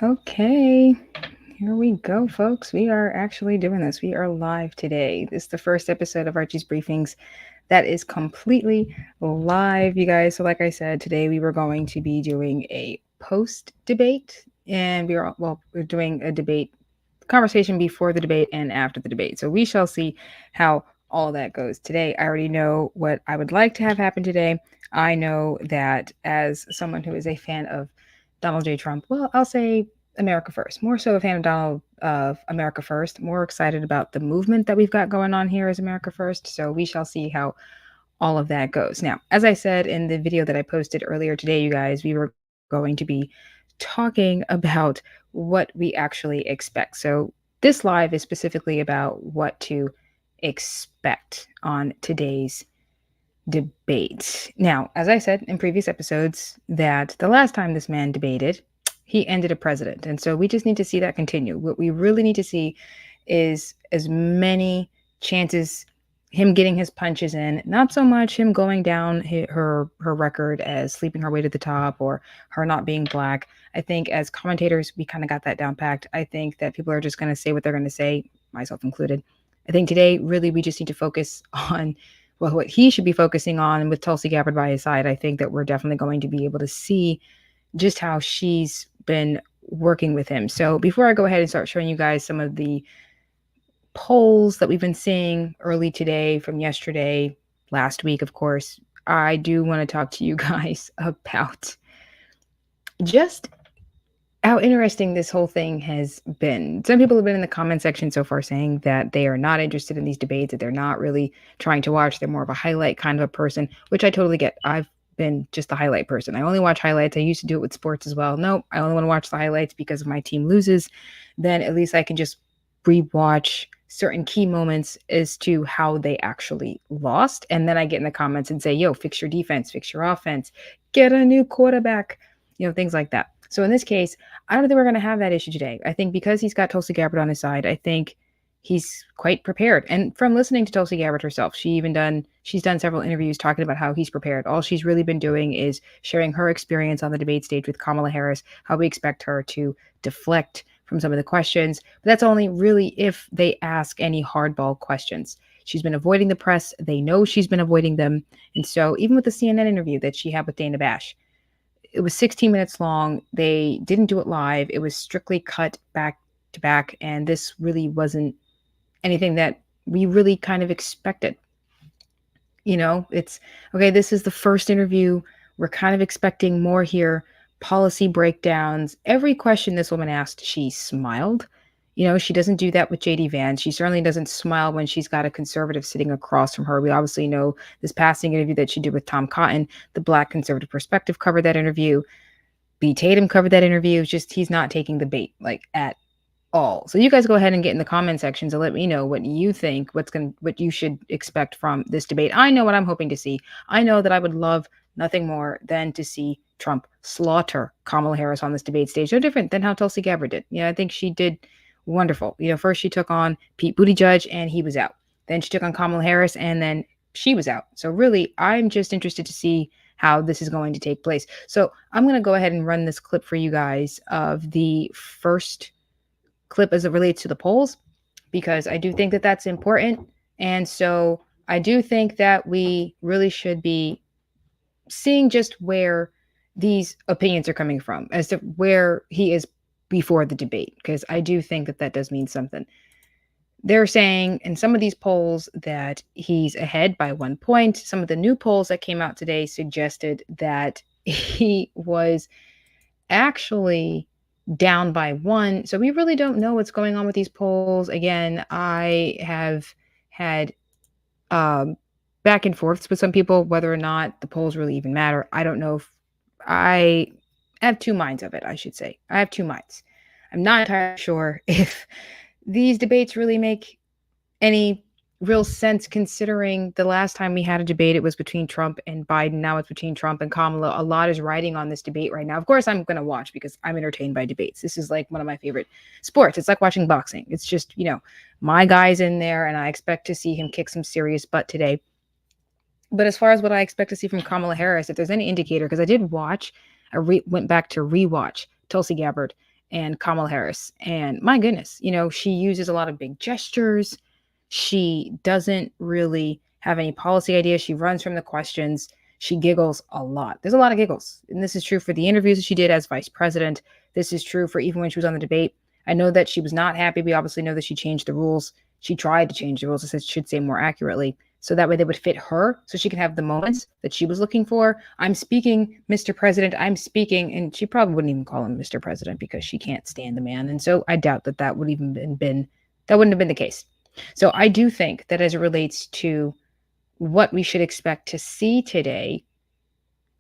Okay, here we go, folks. We are actually doing this. We are live today. This is the first episode of Archie's Briefings that is completely live, you guys. So, like I said, today we were going to be doing a post debate, and we're doing a debate conversation before the debate and after the debate. So, we shall see how all that goes today. I already know what I would like to have happen today. I know that as someone who is a fan of Donald J. Trump, well, I'll say America First. More so a fan of Donald of America First. More excited about the movement that we've got going on here as America First. So we shall see how all of that goes. Now, as I said in the video that I posted earlier today, you guys, we were going to be talking about what we actually expect. So this live is specifically about what to expect on today's debate. Now, as I said in previous episodes, that the last time this man debated, he ended a president. And so we just need to see that continue. What we really need to see is as many chances him getting his punches in, not so much him going down her record as sleeping her way to the top or her not being black. I think as commentators, we kind of got that down packed. I think that people are just going to say what they're going to say, myself included. I think today, really, we just need to focus on what he should be focusing on with Tulsi Gabbard by his side. I think that we're definitely going to be able to see just how she's been working with him. So before I go ahead and start showing you guys some of the polls that we've been seeing early today from yesterday, last week, of course, I do want to talk to you guys about just how interesting this whole thing has been. Some people have been in the comment section so far saying that they are not interested in these debates, that they're not really trying to watch. They're more of a highlight kind of a person, which I totally get. I've been just the highlight person. I only watch highlights. I used to do it with sports as well. No, I only want to watch the highlights because if my team loses, then at least I can just rewatch certain key moments as to how they actually lost. And then I get in the comments and say, yo, fix your defense, fix your offense, get a new quarterback, things like that. So in this case, I don't think we're going to have that issue today. I think because he's got Tulsi Gabbard on his side, I think he's quite prepared. And from listening to Tulsi Gabbard herself, she's done several interviews talking about how he's prepared. All she's really been doing is sharing her experience on the debate stage with Kamala Harris, how we expect her to deflect from some of the questions. But that's only really if they ask any hardball questions. She's been avoiding the press. They know she's been avoiding them. And so even with the CNN interview that she had with Dana Bash, it was 16 minutes long. They didn't do it live. It was strictly cut back to back. And this really wasn't anything that we really kind of expected. It's okay. This is the first interview. We're kind of expecting more here. Policy breakdowns. Every question this woman asked, she smiled. She doesn't do that with JD Vance. She certainly doesn't smile when she's got a conservative sitting across from her. We obviously know this passing interview that she did with Tom Cotton, the Black Conservative Perspective covered that interview. B. Tatum covered that interview. It's just he's not taking the bait at all. So you guys go ahead and get in the comment sections and let me know what you think, what you should expect from this debate. I know what I'm hoping to see. I know that I would love nothing more than to see Trump slaughter Kamala Harris on this debate stage. No different than how Tulsi Gabbard did. I think she did wonderful. First she took on Pete Buttigieg and he was out. Then she took on Kamala Harris and then she was out. So really, I'm just interested to see how this is going to take place. So I'm going to go ahead and run this clip for you guys of the first clip as it relates to the polls, because I do think that that's important. And so I do think that we really should be seeing just where these opinions are coming from as to where he is before the debate, because I do think that that does mean something. They're saying in some of these polls that he's ahead by 1 point. Some of the new polls that came out today suggested that he was actually down by 1. So we really don't know what's going on with these polls. Again, I have had back and forths with some people whether or not the polls really even matter. I don't know. If I have two minds of it, I should say. I have two minds. I'm not entirely sure if these debates really make any real sense, considering the last time we had a debate, it was between Trump and Biden. Now it's between Trump and Kamala. A lot is riding on this debate right now. Of course, I'm going to watch because I'm entertained by debates. This is like one of my favorite sports. It's like watching boxing. It's just, my guy's in there and I expect to see him kick some serious butt today. But as far as what I expect to see from Kamala Harris, if there's any indicator, because I did watch, went back to rewatch Tulsi Gabbard and Kamala Harris. And my goodness, she uses a lot of big gestures. She doesn't really have any policy ideas. She runs from the questions. She giggles a lot. There's a lot of giggles. And this is true for the interviews that she did as vice president. This is true for even when she was on the debate. I know that she was not happy. We obviously know that she changed the rules. She tried to change the rules, I should say more accurately, so that way they would fit her, so she could have the moments that she was looking for. I'm speaking, Mr. President, I'm speaking. And she probably wouldn't even call him Mr. President because she can't stand the man. And so I doubt that that wouldn't have been the case. So I do think that as it relates to what we should expect to see today,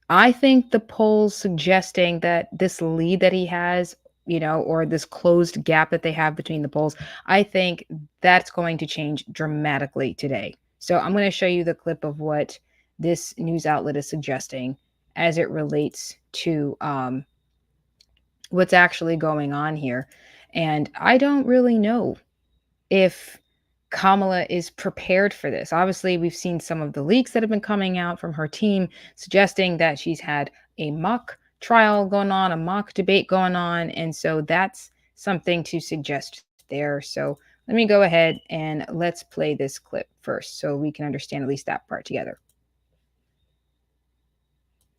I think the polls suggesting that this lead that he has, or this closed gap that they have between the polls, I think that's going to change dramatically today. So I'm going to show you the clip of what this news outlet is suggesting as it relates to what's actually going on here. And I don't really know if Kamala is prepared for this. Obviously, we've seen some of the leaks that have been coming out from her team suggesting that she's had a mock trial going on, a mock debate going on. And so that's something to suggest there. So let me go ahead and let's play this clip first so we can understand at least that part together.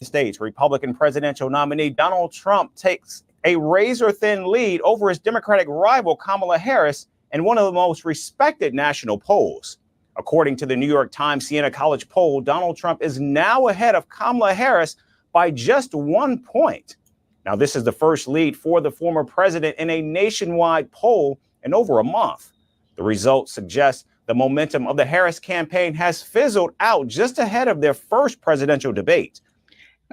States Republican presidential nominee Donald Trump takes a razor-thin lead over his Democratic rival Kamala Harris in one of the most respected national polls. According to the New York Times Siena College poll, Donald Trump is now ahead of Kamala Harris by just 1 point. Now, this is the first lead for the former president in a nationwide poll in over a month. The results suggest the momentum of the Harris campaign has fizzled out just ahead of their first presidential debate.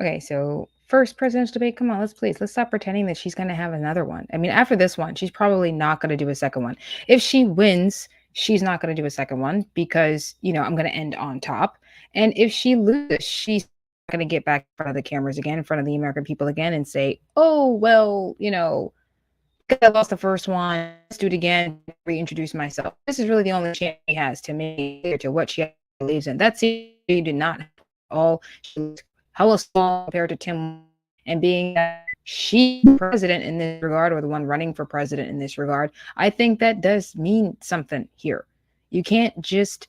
Okay, so first presidential debate, come on, let's stop pretending that she's going to have another one. I mean, after this one, she's probably not going to do a second one. If she wins, she's not going to do a second one because, I'm going to end on top. And if she loses, she's going to get back in front of the cameras again, in front of the American people again and say, oh, well, I lost the first one. Let's do it again. Reintroduce myself. This is really the only chance she has to make clear to what she believes in. That's she did not all. She hella small compared to Tim, and being that she's president in this regard, or the one running for president in this regard, I think that does mean something here. You can't just,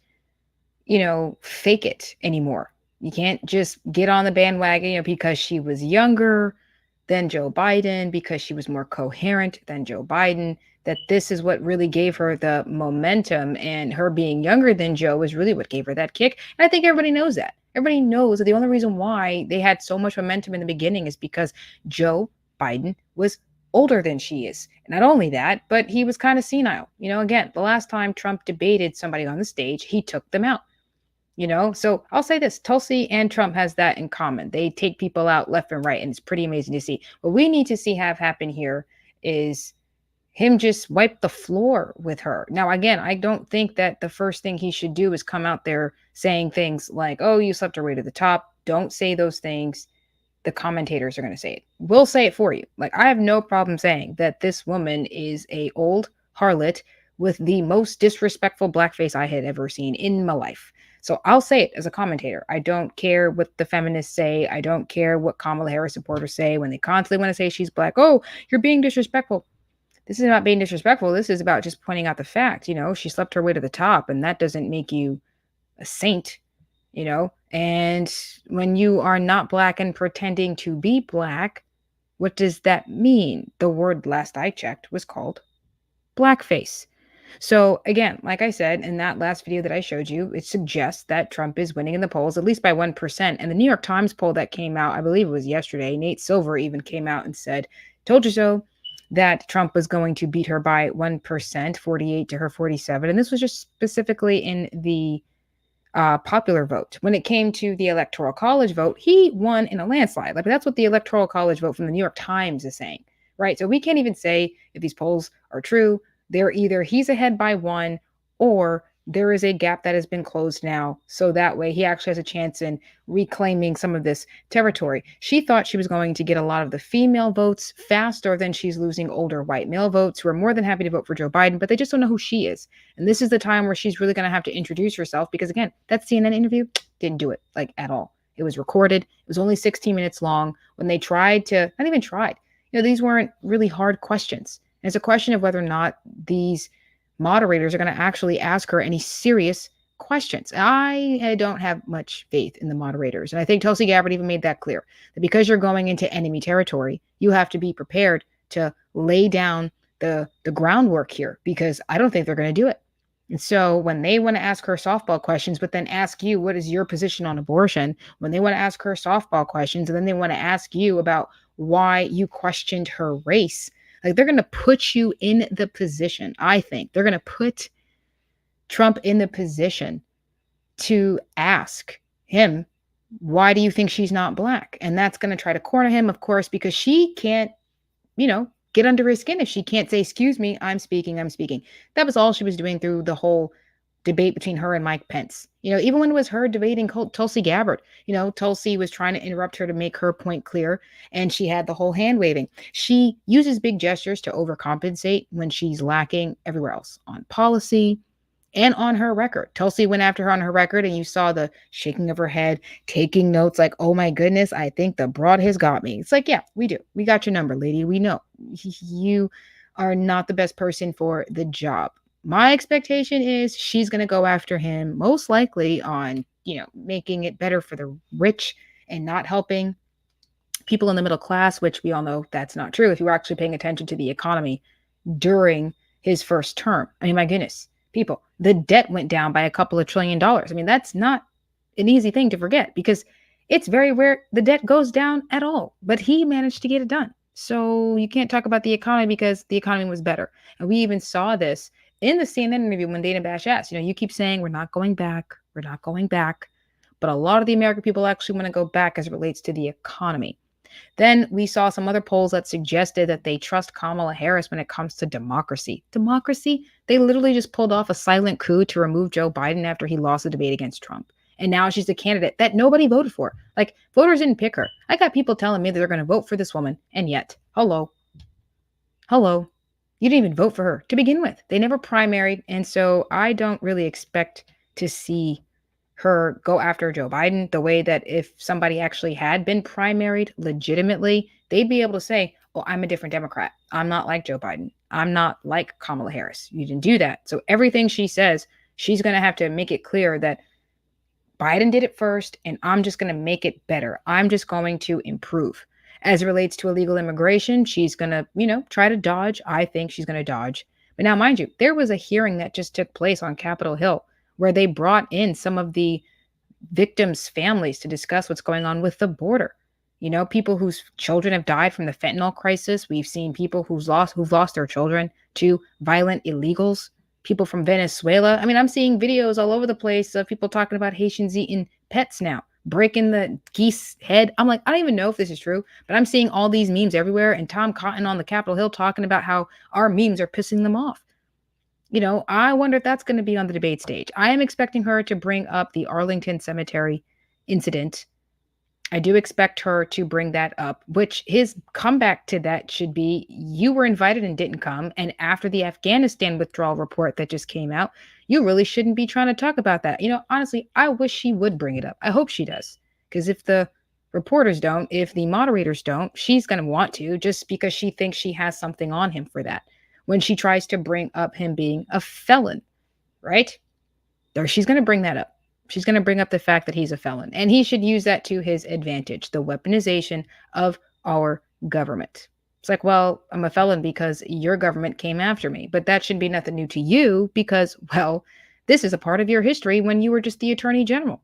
fake it anymore. You can't just get on the bandwagon, because she was younger than Joe Biden, because she was more coherent than Joe Biden, that this is what really gave her the momentum, and her being younger than Joe was really what gave her that kick. And I think everybody knows that. Everybody knows that the only reason why they had so much momentum in the beginning is because Joe Biden was older than she is. And not only that, but he was kind of senile. Again, the last time Trump debated somebody on the stage, he took them out. So I'll say this, Tulsi and Trump has that in common. They take people out left and right, and it's pretty amazing to see. What we need to see have happen here is him just wipe the floor with her. Now, again, I don't think that the first thing he should do is come out there saying things like, oh, you slept your way to the top. Don't say those things. The commentators are going to say it. We'll say it for you. I have no problem saying that this woman is a old harlot with the most disrespectful blackface I had ever seen in my life. So I'll say it as a commentator. I don't care what the feminists say. I don't care what Kamala Harris supporters say when they constantly want to say she's black. Oh, you're being disrespectful. This is not being disrespectful. This is about just pointing out the fact, she slept her way to the top, and that doesn't make you a saint, and when you are not black and pretending to be black, what does that mean? The word last I checked was called blackface. So again, like I said, in that last video that I showed you, it suggests that Trump is winning in the polls, at least by 1%. And the New York Times poll that came out, I believe it was yesterday, Nate Silver even came out and said, told you so, that Trump was going to beat her by 1%, 48 to her 47. And this was just specifically in the popular vote. When it came to the Electoral College vote, he won in a landslide. That's what the Electoral College vote from the New York Times is saying, right? So we can't even say if these polls are true. They're either he's ahead by 1 or there is a gap that has been closed now. So that way he actually has a chance in reclaiming some of this territory. She thought she was going to get a lot of the female votes faster than she's losing older white male votes who are more than happy to vote for Joe Biden, but they just don't know who she is. And this is the time where she's really going to have to introduce herself because, again, that CNN interview didn't do it at all. It was recorded. It was only 16 minutes long. When they tried to, not even tried, These weren't really hard questions. And it's a question of whether or not these moderators are going to actually ask her any serious questions. I don't have much faith in the moderators. And I think Tulsi Gabbard even made that clear, that because you're going into enemy territory, you have to be prepared to lay down the groundwork here, because I don't think they're going to do it. And so when they want to ask her softball questions, but then ask you, what is your position on abortion? When they want to ask her softball questions, and then they want to ask you about why you questioned her race, like, they're going to put you in the position. I think they're going to put Trump in the position to ask him, why do you think she's not black? And that's going to try to corner him, of course, because she can't, get under his skin if she can't say, excuse me, I'm speaking. That was all she was doing through the whole debate between her and Mike Pence. Even when it was her debating Tulsi Gabbard, Tulsi was trying to interrupt her to make her point clear, and she had the whole hand waving. She uses big gestures to overcompensate when she's lacking everywhere else on policy and on her record. Tulsi went after her on her record, and you saw the shaking of her head, taking notes like, oh my goodness, I think the broad has got me. It's like, yeah, we do. We got your number, lady. We know you are not the best person for the job. My expectation is she's going to go after him, most likely on, making it better for the rich and not helping people in the middle class, which we all know that's not true if you were actually paying attention to the economy during his first term. I mean, my goodness, people, the debt went down by a couple of $1 trillion. I mean, that's not an easy thing to forget, because it's very rare the debt goes down at all, but he managed to get it done. So you can't talk about the economy because the economy was better. And we even saw this in the CNN interview when Dana Bash asked, you keep saying we're not going back. But a lot of the American people actually want to go back as it relates to the economy. Then we saw some other polls that suggested that they trust Kamala Harris when it comes to democracy. Democracy? They literally just pulled off a silent coup to remove Joe Biden after he lost the debate against Trump. And now she's a candidate that nobody voted for. Like, voters didn't pick her. I got people telling me that they're going to vote for this woman. And yet, hello, you didn't even vote for her to begin with. They never primaried. And so I don't really expect to see her go after Joe Biden the way that if somebody actually had been primaried legitimately, they'd be able to say, well, I'm a different Democrat. I'm not like Joe Biden. I'm not like Kamala Harris. You didn't do that. So everything she says, she's going to have to make it clear that Biden did it first, and I'm just going to make it better. I'm just going to improve. As it relates to illegal immigration, she's going to, try to dodge. I think she's going to dodge. But now, mind you, there was a hearing that just took place on Capitol Hill where they brought in some of the victims' families to discuss what's going on with the border. People whose children have died from the fentanyl crisis. We've seen people who've lost their children to violent illegals. People from Venezuela. I mean, I'm seeing videos all over the place of people talking about Haitians eating pets now, breaking the geese head. I'm like, I don't even know if this is true, but I'm seeing all these memes everywhere, and Tom Cotton on the Capitol Hill talking about how our memes are pissing them off. I wonder if that's going to be on the debate stage. I am expecting her to bring up the Arlington Cemetery incident. I do expect her to bring that up, which his comeback to that should be, you were invited and didn't come. And after the Afghanistan withdrawal report that just came out, you really shouldn't be trying to talk about that. Honestly, I wish she would bring it up. I hope she does. Because if the reporters don't, if the moderators don't, she's going to want to, just because she thinks she has something on him for that. When she tries to bring up him being a felon, right? There, she's going to bring that up. She's going to bring up the fact that he's a felon, and he should use that to his advantage, the weaponization of our government. It's like, well, I'm a felon because your government came after me, but that should be nothing new to you because, well, this is a part of your history when you were just the attorney general.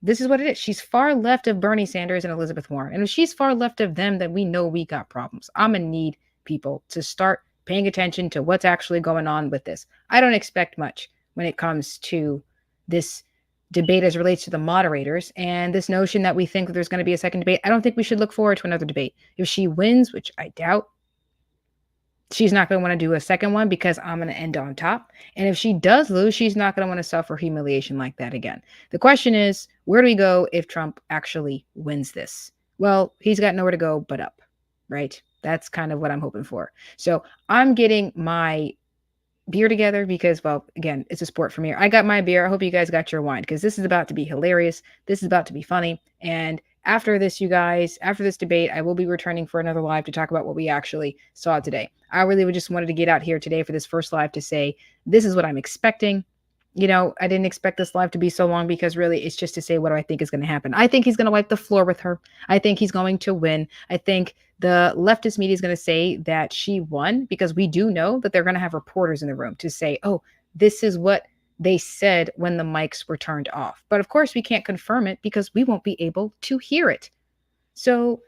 This is what it is. She's far left of Bernie Sanders and Elizabeth Warren. And if she's far left of them, then we know we got problems. I'm going to need people to start paying attention to what's actually going on with this. I don't expect much when it comes to this debate as relates to the moderators and this notion that we think that there's going to be a second debate. I don't think we should look forward to another debate. If she wins, which I doubt, she's not going to want to do a second one because I'm going to end on top. And if she does lose, she's not going to want to suffer humiliation like that again. The question is, where do we go if Trump actually wins this? Well, he's got nowhere to go but up, right? That's kind of what I'm hoping for. So I'm getting my beer together because, well, again, it's a sport for me. I got my beer. I hope you guys got your wine because this is about to be hilarious. This is about to be funny. And After this, you guys, after this debate, I will be returning for another live to talk about what we actually saw today. I really just wanted to get out here today for this first live to say, this is what I'm expecting. I didn't expect this live to be so long because really it's just to say what do I think is going to happen. I think he's going to wipe the floor with her. I think he's going to win. I think the leftist media is going to say that she won because we do know that they're going to have reporters in the room to say, oh, this is what they said when the mics were turned off. But of course, we can't confirm it because we won't be able to hear it. So,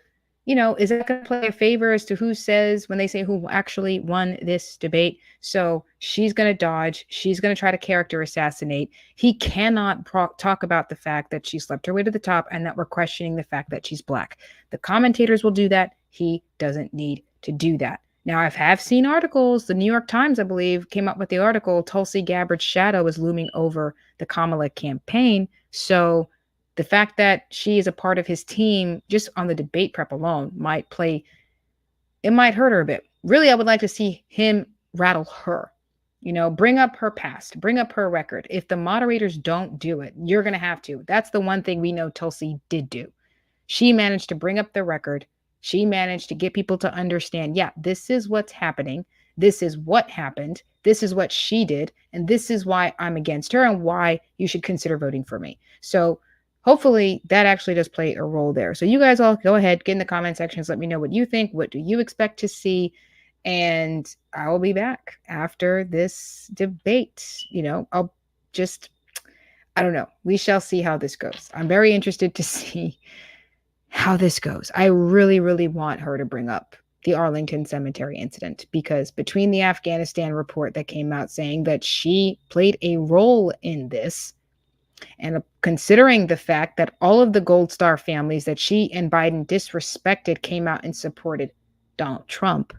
is that going to play a favor as to who says when they say who actually won this debate? So she's going to dodge. She's going to try to character assassinate. He cannot talk about the fact that she slept her way to the top and that we're questioning the fact that she's black. The commentators will do that. He doesn't need to do that. Now, I have seen articles. The New York Times, I believe, came up with the article, Tulsi Gabbard's shadow is looming over the Kamala campaign. So the fact that she is a part of his team just on the debate prep alone might hurt her a bit. Really, I would like to see him rattle her, bring up her past, bring up her record. If the moderators don't do it, you're going to have to. That's the one thing we know Tulsi did do. She managed to bring up the record. She managed to get people to understand, yeah, this is what's happening. This is what happened. This is what she did. And this is why I'm against her and why you should consider voting for me. So hopefully that actually does play a role there. So you guys all go ahead, get in the comment sections. Let me know what you think. What do you expect to see? And I will be back after this debate. I don't know. We shall see how this goes. I'm very interested to see how this goes. I really, really want her to bring up the Arlington Cemetery incident because between the Afghanistan report that came out saying that she played a role in this, and considering the fact that all of the Gold Star families that she and Biden disrespected came out and supported Donald Trump,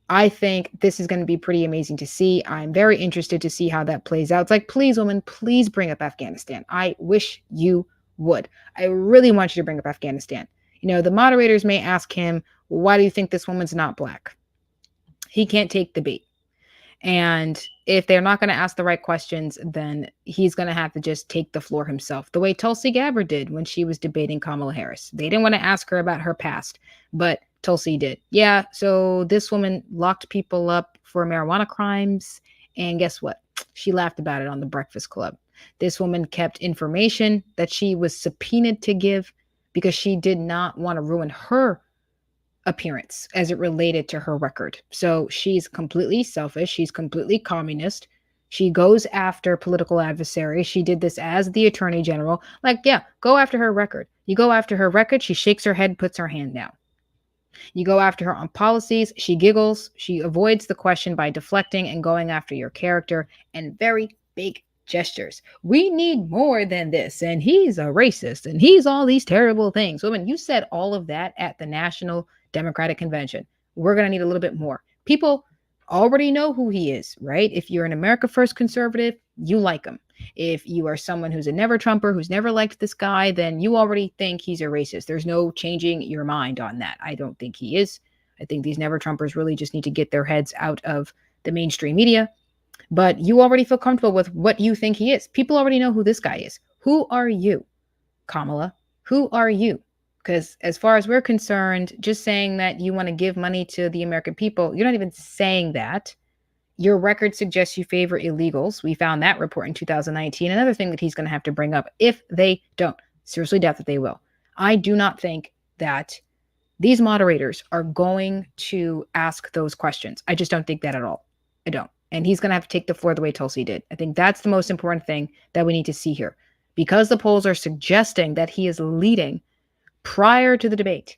I think this is going to be pretty amazing to see. I'm very interested to see how that plays out. It's like, please, woman, please bring up Afghanistan. I wish you would. I really want you to bring up Afghanistan. The moderators may ask him, why do you think this woman's not black? He can't take the bait. And if they're not going to ask the right questions, then he's going to have to just take the floor himself, the way Tulsi Gabbard did when she was debating Kamala Harris. They didn't want to ask her about her past, but Tulsi did. Yeah, so this woman locked people up for marijuana crimes, and guess what? She laughed about it on the Breakfast Club. This woman kept information that she was subpoenaed to give because she did not want to ruin her appearance as it related to her record. So she's completely selfish. She's completely communist. She goes after political adversaries. She did this as the attorney general. Like, yeah, go after her record. You go after her record. She shakes her head, puts her hand down. You go after her on policies. She giggles. She avoids the question by deflecting and going after your character and very big gestures. We need more than this. And he's a racist and he's all these terrible things. Woman, you said all of that at the National Democratic Convention. We're going to need a little bit more. People already know who he is, right? If you're an America First conservative, you like him. If you are someone who's a never Trumper, who's never liked this guy, then you already think he's a racist. There's no changing your mind on that. I don't think he is. I think these never Trumpers really just need to get their heads out of the mainstream media. But you already feel comfortable with what you think he is. People already know who this guy is. Who are you, Kamala? Who are you? Because as far as we're concerned, just saying that you want to give money to the American people, you're not even saying that. Your record suggests you favor illegals. We found that report in 2019. Another thing that he's going to have to bring up if they don't. Seriously doubt that they will. I do not think that these moderators are going to ask those questions. I just don't think that at all. I don't. And he's going to have to take the floor the way Tulsi did. I think that's the most important thing that we need to see here. Because the polls are suggesting that he is leading prior to the debate,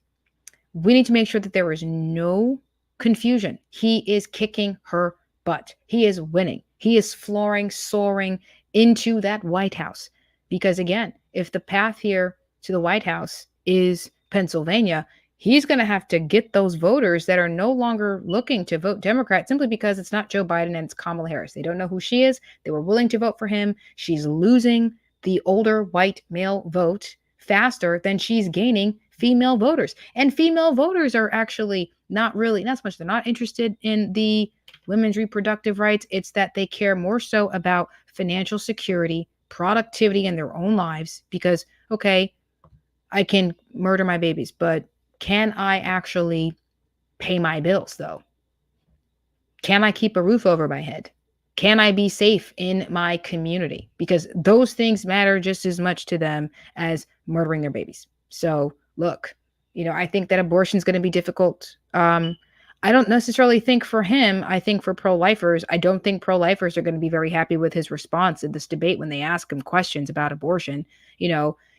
we need to make sure that there is no confusion. He is kicking her butt. He is winning. He is soaring into that White House. Because again, if the path here to the White House is Pennsylvania, he's going to have to get those voters that are no longer looking to vote Democrat simply because it's not Joe Biden and it's Kamala Harris. They don't know who she is. They were willing to vote for him. She's losing the older white male vote faster than she's gaining female voters. And female voters are actually not so much, they're not interested in the women's reproductive rights. It's that they care more so about financial security, productivity in their own lives because, okay, I can murder my babies, but can I actually pay my bills though? Can I keep a roof over my head? Can I be safe in my community? Because those things matter just as much to them as murdering their babies. So, look, I think that abortion is going to be difficult. I don't necessarily think for him. I think for pro-lifers, I don't think pro-lifers are going to be very happy with his response in this debate when they ask him questions about abortion.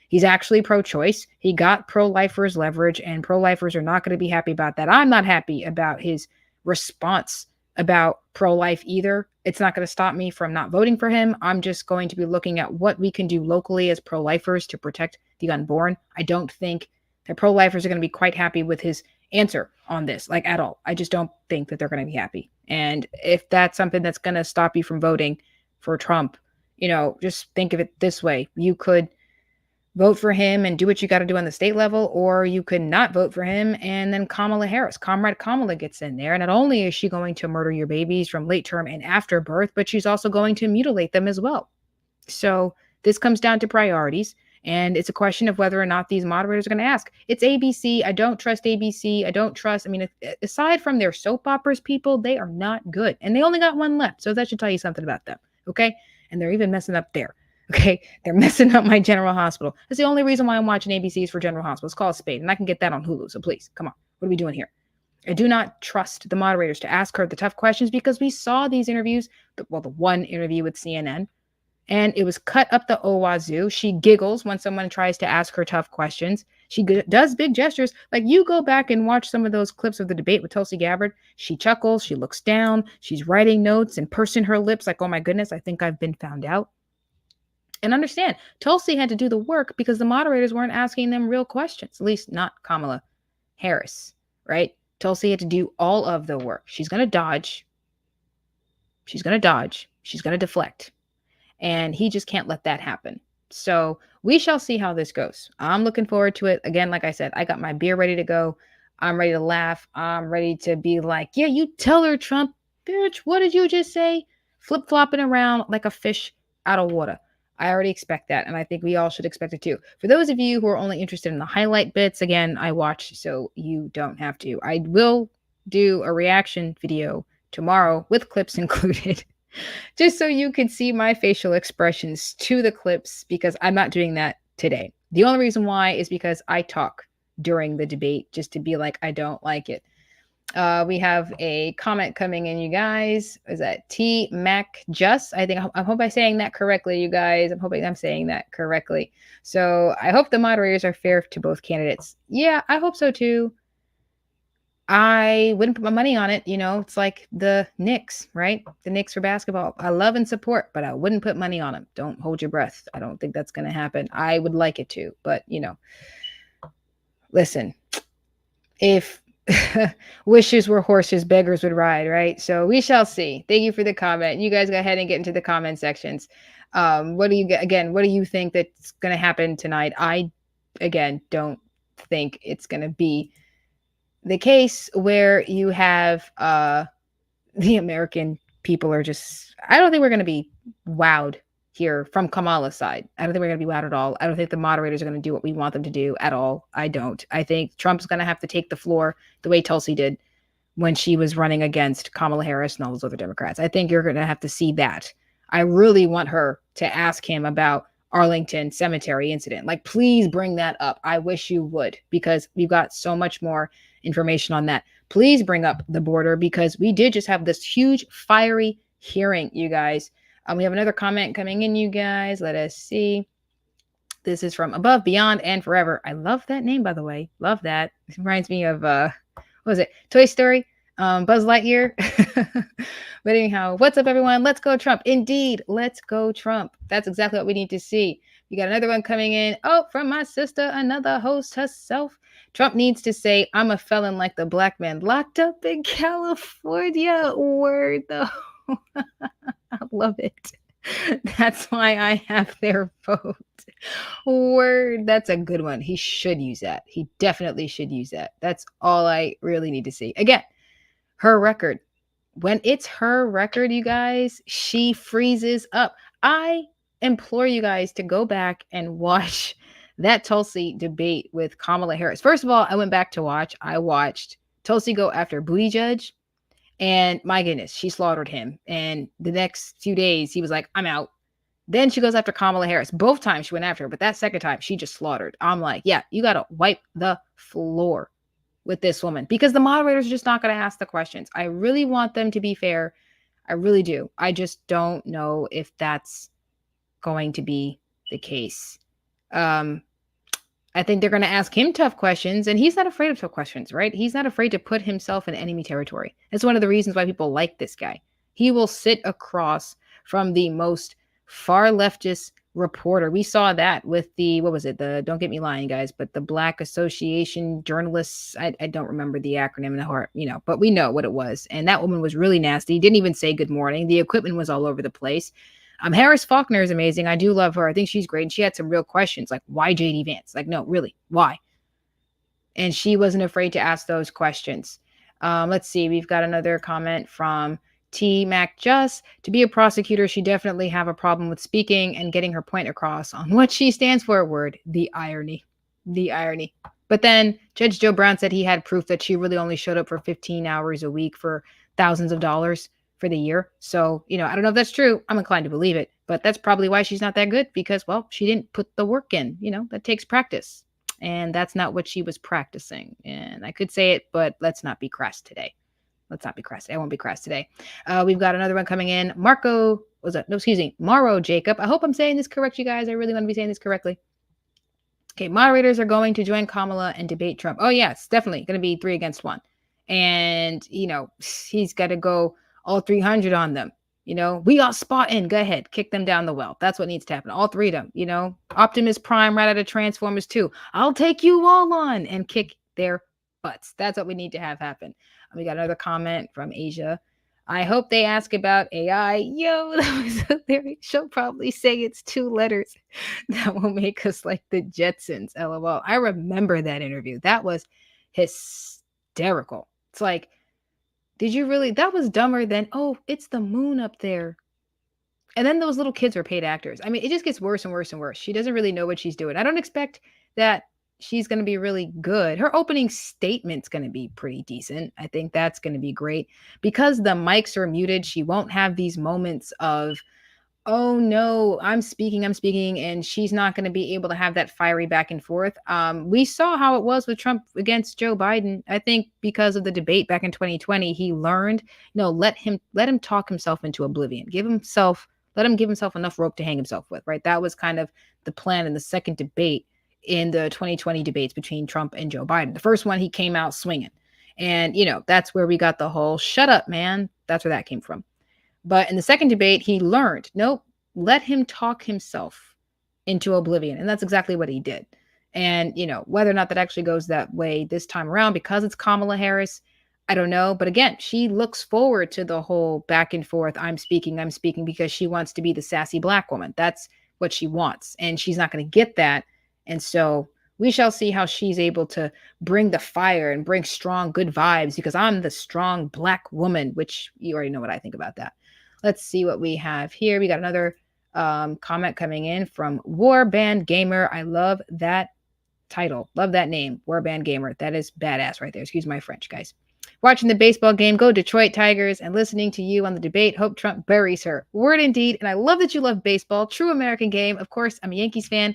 He's actually pro-choice. He got pro-lifers leverage, and pro-lifers are not going to be happy about that. I'm not happy about his response about pro-life either. It's not going to stop me from not voting for him. I'm just going to be looking at what we can do locally as pro-lifers to protect the unborn. I don't think that pro-lifers are going to be quite happy with his answer on this, like at all. I just don't think that they're going to be happy. And if that's something that's going to stop you from voting for Trump, just think of it this way. You could vote for him and do what you got to do on the state level, or you could not vote for him and then Kamala Harris, Comrade Kamala gets in there. And not only is she going to murder your babies from late term and after birth, but she's also going to mutilate them as well. So this comes down to priorities. And it's a question of whether or not these moderators are going to ask. It's ABC. I don't trust ABC. Aside from their soap operas, people, they are not good. And they only got one left. So that should tell you something about them. Okay. And they're even messing up there. Okay. They're messing up my General Hospital. That's the only reason why I'm watching ABCs for General Hospital. It's called Spade. And I can get that on Hulu. So please, come on. What are we doing here? I do not trust the moderators to ask her the tough questions because we saw these interviews. The one interview with CNN. And it was cut up the wazoo. She giggles when someone tries to ask her tough questions. She does big gestures. Like, you go back and watch some of those clips of the debate with Tulsi Gabbard. She chuckles. She looks down. She's writing notes and pursing her lips like, oh my goodness, I think I've been found out. And understand, Tulsi had to do the work because the moderators weren't asking them real questions, at least not Kamala Harris, right? Tulsi had to do all of the work. She's going to dodge. She's going to deflect. And he just can't let that happen. So we shall see how this goes. I'm looking forward to it. Again, like I said, I got my beer ready to go. I'm ready to laugh. I'm ready to be like, yeah, you tell her, Trump, bitch, what did you just say? Flip-flopping around like a fish out of water. I already expect that, and I think we all should expect it too. For those of you who are only interested in the highlight bits, again, I watch, so you don't have to. I will do a reaction video tomorrow with clips included. Just so you can see my facial expressions to the clips, because I'm not doing that today. The only reason why is because I talk during the debate just to be like, I don't like it. We have a comment coming in, you guys. Is that T Mac Just? I hope I'm saying that correctly, you guys. I'm hoping I'm saying that correctly. So I hope the moderators are fair to both candidates. Yeah, I hope so too. I wouldn't put my money on it. It's like the Knicks, right? The Knicks for basketball. I love and support, but I wouldn't put money on them. Don't hold your breath. I don't think that's going to happen. I would like it to, but listen, if wishes were horses, beggars would ride, right? So we shall see. Thank you for the comment. You guys go ahead and get into the comment sections. What do you think that's going to happen tonight? I, again, don't think it's going to be the case where you have the American people are just, I don't think we're going to be wowed here from Kamala's side. I don't think we're going to be wowed at all. I don't think the moderators are going to do what we want them to do at all. I don't. I think Trump's going to have to take the floor the way Tulsi did when she was running against Kamala Harris and all those other Democrats. I think you're going to have to see that. I really want her to ask him about Arlington Cemetery incident. Like, please bring that up. I wish you would, because we've got so much more information on that. Please bring up the border, because we did just have this huge fiery hearing, you guys. We have another comment coming in, you guys. Let us see. This is from Above, Beyond, and Forever. I love that name, by the way. Love that. It reminds me of, what was it? Toy Story? Buzz Lightyear. But anyhow, what's up, everyone? Let's go Trump. Indeed, let's go Trump. That's exactly what we need to see. You got another one coming in. Oh, from my sister, another host herself. Trump needs to say, I'm a felon like the black man locked up in California. Word, though. I love it. That's why I have their vote. Word. That's a good one. He should use that. He definitely should use that. That's all I really need to see. Again, her record. When it's her record, you guys, she freezes up. I implore you guys to go back and watch that Tulsi debate with Kamala Harris. First of all, I went back to watch. I watched Tulsi go after Booty Judge, and my goodness, she slaughtered him. And the next few days, he was like, I'm out. Then she goes after Kamala Harris. Both times she went after her, but that second time she just slaughtered. I'm like, yeah, you got to wipe the floor with this woman because the moderators are just not going to ask the questions. I really want them to be fair. I really do. I just don't know if that's going to be the case. I think they're going to ask him tough questions, and he's not afraid of tough questions, right? He's not afraid to put himself in enemy territory. That's one of the reasons why people like this guy. He will sit across from the most far leftist reporter. We saw that with the, what was it? The, don't get me lying, guys, but the Black Association Journalists. I don't remember the acronym in the heart, but we know what it was. And that woman was really nasty. Didn't even say good morning. The equipment was all over the place. Harris Faulkner is amazing. I do love her. I think she's great. And she had some real questions like, why JD Vance? Like, no, really, why? And she wasn't afraid to ask those questions. Let's see. We've got another comment from T. Mac Just. To be a prosecutor, she definitely have a problem with speaking and getting her point across on what she stands for. Word, the irony. The irony. But then Judge Joe Brown said he had proof that she really only showed up for 15 hours a week for thousands of dollars for the year. So, I don't know if that's true. I'm inclined to believe it, but that's probably why she's not that good because, well, she didn't put the work in, that takes practice. And that's not what she was practicing. And I could say it, but let's not be crass today. Let's not be crass today. I won't be crass today. We've got another one coming in. Mauro Jacob. I hope I'm saying this correct, you guys. I really want to be saying this correctly. Okay, moderators are going to join Kamala and debate Trump. Oh, yeah, it's definitely going to be 3 against 1. And, he's got to go all 300 on them. We all spot in. Go ahead. Kick them down the well. That's what needs to happen. All 3 of them, Optimus Prime right out of Transformers 2. I'll take you all on and kick their butts. That's what we need to have happen. We got another comment from Asia. I hope they ask about AI. Yo, that was hilarious. She'll probably say it's 2 letters. That will make us like the Jetsons. LOL. I remember that interview. That was hysterical. It's like, did you really? That was dumber than, oh, it's the moon up there. And then those little kids are paid actors. I mean, it just gets worse and worse and worse. She doesn't really know what she's doing. I don't expect that she's going to be really good. Her opening statement's going to be pretty decent. I think that's going to be great. Because the mics are muted, she won't have these moments of, oh no, I'm speaking, and she's not going to be able to have that fiery back and forth. We saw how it was with Trump against Joe Biden. I think because of the debate back in 2020, he learned, let him talk himself into oblivion. Let him give himself enough rope to hang himself with, right? That was kind of the plan in the second debate in the 2020 debates between Trump and Joe Biden. The first one, he came out swinging. And, that's where we got the whole shut up, man. That's where that came from. But in the second debate, he learned, nope, let him talk himself into oblivion. And that's exactly what he did. And, whether or not that actually goes that way this time around, because it's Kamala Harris, I don't know. But again, she looks forward to the whole back and forth. I'm speaking because she wants to be the sassy Black woman. That's what she wants. And she's not going to get that. And so we shall see how she's able to bring the fire and bring strong, good vibes because I'm the strong Black woman, which you already know what I think about that. Let's see what we have here. We got another comment coming in from Warband Gamer. I love that title. Love that name, Warband Gamer. That is badass right there. Excuse my French, guys. Watching the baseball game, go Detroit Tigers, and listening to you on the debate. Hope Trump buries her. Word indeed. And I love that you love baseball. True American game. Of course, I'm a Yankees fan.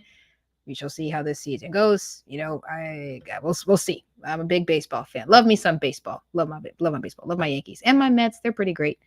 We shall see how this season goes. We'll see. I'm a big baseball fan. Love me some baseball. Love my baseball. Love my Yankees and my Mets. They're pretty great.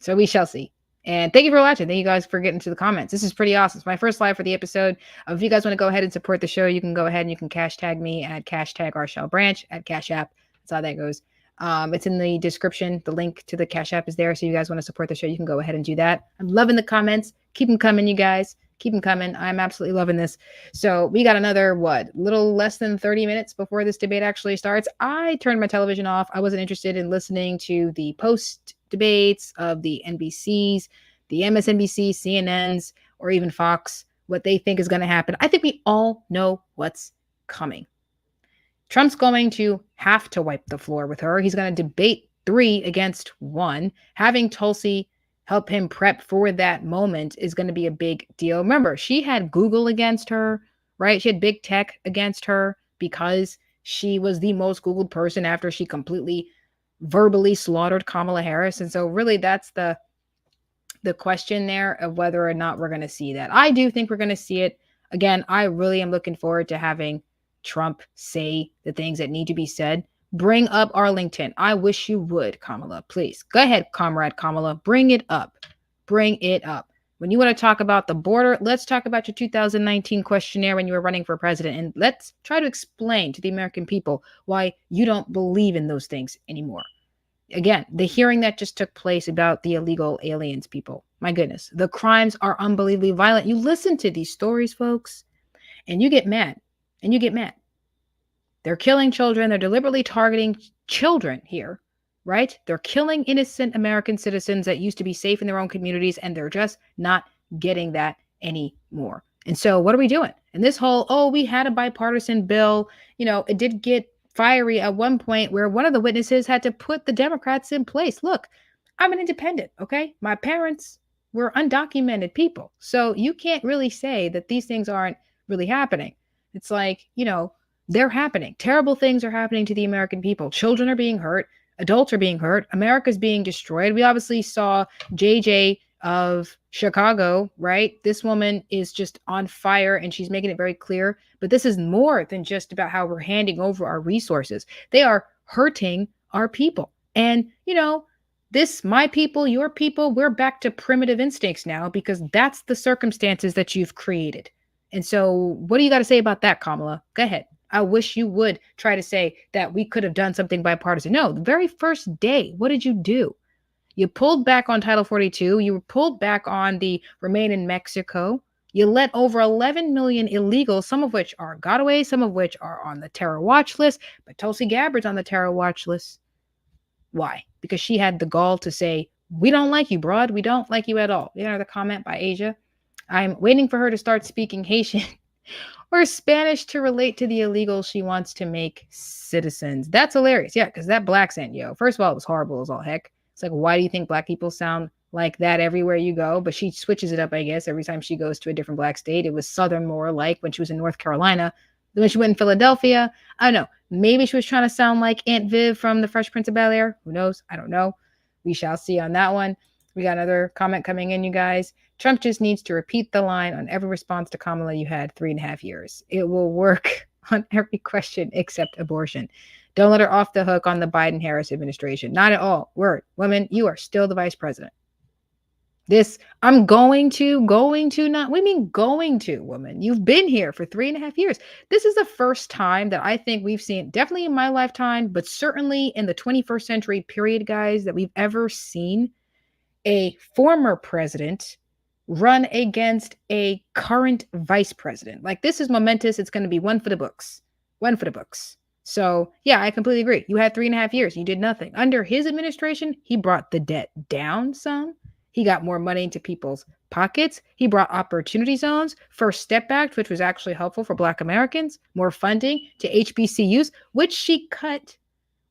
So we shall see. And thank you for watching. Thank you guys for getting to the comments. This is pretty awesome. It's my first live for the episode. If you guys want to go ahead and support the show, you can go ahead and you can cash tag me at #RShellBranch at Cash App. That's how that goes. It's in the description. The link to the Cash App is there. So if you guys want to support the show, you can go ahead and do that. I'm loving the comments. Keep them coming, you guys. Keep them coming. I'm absolutely loving this. So we got another, little less than 30 minutes before this debate actually starts. I turned my television off. I wasn't interested in listening to the post debates of the NBCs, the MSNBC, CNNs, or even Fox, what they think is going to happen. I think we all know what's coming. Trump's going to have to wipe the floor with her. He's going to debate 3 against 1. Having Tulsi help him prep for that moment is going to be a big deal. Remember, she had Google against her, right? She had big tech against her because she was the most Googled person after she completely verbally slaughtered Kamala Harris. And so really that's the question there of whether or not we're going to see that. I do think we're going to see it. Again, I really am looking forward to having Trump say the things that need to be said. Bring up Arlington. I wish you would, Kamala. Please. Go ahead, Comrade Kamala. Bring it up. Bring it up. When you want to talk about the border, let's talk about your 2019 questionnaire when you were running for president. And let's try to explain to the American people why you don't believe in those things anymore. Again, the hearing that just took place about the illegal aliens people. My goodness, the crimes are unbelievably violent. You listen to these stories, folks, and you get mad. And you get mad. They're killing children. They're deliberately targeting children here, right? They're killing innocent American citizens that used to be safe in their own communities, and they're just not getting that anymore. And so what are we doing? And this whole, oh, we had a bipartisan bill, it did get fiery at one point where one of the witnesses had to put the Democrats in place. Look, I'm an independent, okay? My parents were undocumented people. So you can't really say that these things aren't really happening. It's like, they're happening. Terrible things are happening to the American people. Children are being hurt. Adults are being hurt. America's being destroyed. We obviously saw JJ of Chicago, right? This woman is just on fire and she's making it very clear. But this is more than just about how we're handing over our resources. They are hurting our people. And, this, my people, your people, we're back to primitive instincts now because that's the circumstances that you've created. And so what do you got to say about that, Kamala? Go ahead. I wish you would try to say that we could have done something bipartisan. No, the very first day, what did you do? You pulled back on Title 42. You pulled back on the Remain in Mexico. You let over 11 million illegals, some of which are gotaways, some of which are on the terror watch list, but Tulsi Gabbard's on the terror watch list. Why? Because she had the gall to say, we don't like you, broad. We don't like you at all. Another comment by Asia. I'm waiting for her to start speaking Haitian or Spanish to relate to the illegals she wants to make citizens. That's hilarious. Yeah, because that black accent, first of all, it was horrible as all heck. It's like, why do you think black people sound like that everywhere you go? But she switches it up, I guess, every time she goes to a different black state. It was Southern more like when she was in North Carolina. Then when she went in Philadelphia, I don't know. Maybe she was trying to sound like Aunt Viv from The Fresh Prince of Bel-Air. Who knows? I don't know. We shall see on that one. We got another comment coming in, you guys. Trump just needs to repeat the line on every response to Kamala you had 3.5 years. It will work on every question except abortion. Don't let her off the hook on the Biden-Harris administration. Not at all. Word. Women, you are still the vice president. This, I'm going to, not, we mean going to, woman. You've been here for 3.5 years. This is the first time that I think we've seen, definitely in my lifetime, but certainly in the 21st century period, guys, that we've ever seen a former president run against a current vice president. Like, this is momentous. It's going to be one for the books. One for the books. So, yeah, I completely agree. You had 3.5 years. You did nothing. Under his administration, he brought the debt down some. He got more money into people's pockets. He brought opportunity zones, First Step Act, which was actually helpful for Black Americans, more funding to HBCUs, which she cut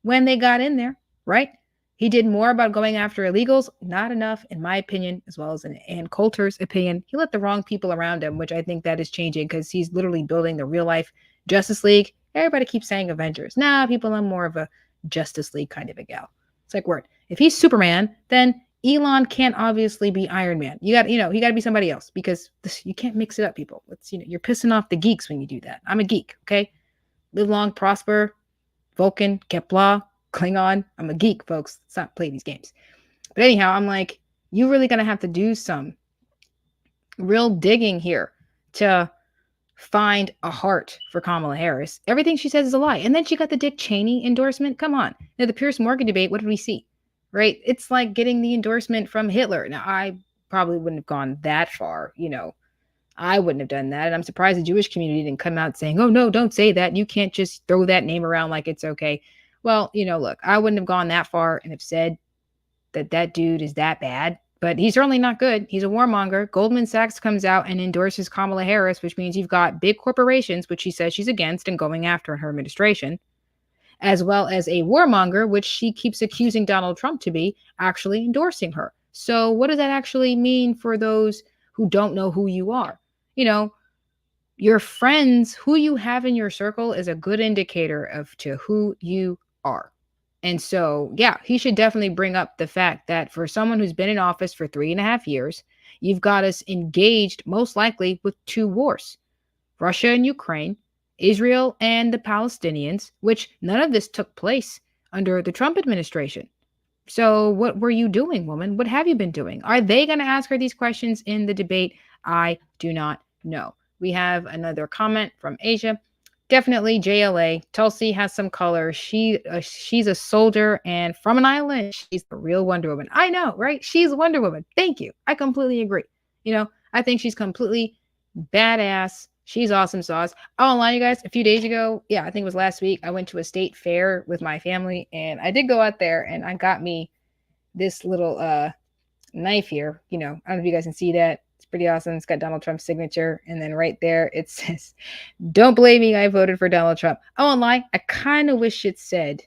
when they got in there, right? He did more about going after illegals, not enough, in my opinion, as well as in Ann Coulter's opinion. He let the wrong people around him, which I think that is changing because he's literally building the real life Justice League. Everybody keeps saying Avengers. Nah, people, I'm more of a Justice League kind of a gal. It's like, word. If he's Superman, then Elon can't obviously be Iron Man. You got, he got to be somebody else because you can't mix it up, people. You're pissing off the geeks when you do that. I'm a geek, okay? Live long, prosper, Vulcan, Kepler, Klingon. I'm a geek, folks. Let's not play these games. But anyhow, I'm like, you really going to have to do some real digging here to find a heart for Kamala Harris. Everything she says is a lie. And then she got the Dick Cheney endorsement. Come on. Now, the Pierce Morgan debate, what did we see? Right? It's like getting the endorsement from Hitler. Now, I probably wouldn't have gone that far. I wouldn't have done that. And I'm surprised the Jewish community didn't come out saying, oh, no, don't say that. You can't just throw that name around like it's okay. Well, look, I wouldn't have gone that far and have said that dude is that bad. But he's certainly not good. He's a warmonger. Goldman Sachs comes out and endorses Kamala Harris, which means you've got big corporations, which she says she's against and going after in her administration, as well as a warmonger, which she keeps accusing Donald Trump to be, actually endorsing her. So what does that actually mean for those who don't know who you are? Your friends, who you have in your circle, is a good indicator of to who you are. And so, yeah, he should definitely bring up the fact that for someone who's been in office for 3.5 years, you've got us engaged most likely with two wars: Russia and Ukraine, Israel and the Palestinians, which none of this took place under the Trump administration. So, what were you doing, woman? What have you been doing? Are they going to ask her these questions in the debate? I do not know. We have another comment from Asia. Definitely JLA. Tulsi has some color. She's a soldier and from an island. She's the real Wonder Woman. I know, right? She's Wonder Woman. Thank you. I completely agree. I think she's completely badass. She's awesome sauce. I won't lie, you guys. A few days ago, yeah, I think it was last week, I went to a state fair with my family, and I did go out there and I got me this little knife here. I don't know if you guys can see that. It's pretty awesome. It's got Donald Trump's signature, and then right there it says, "Don't blame me. I voted for Donald Trump." I won't lie. I kind of wish it said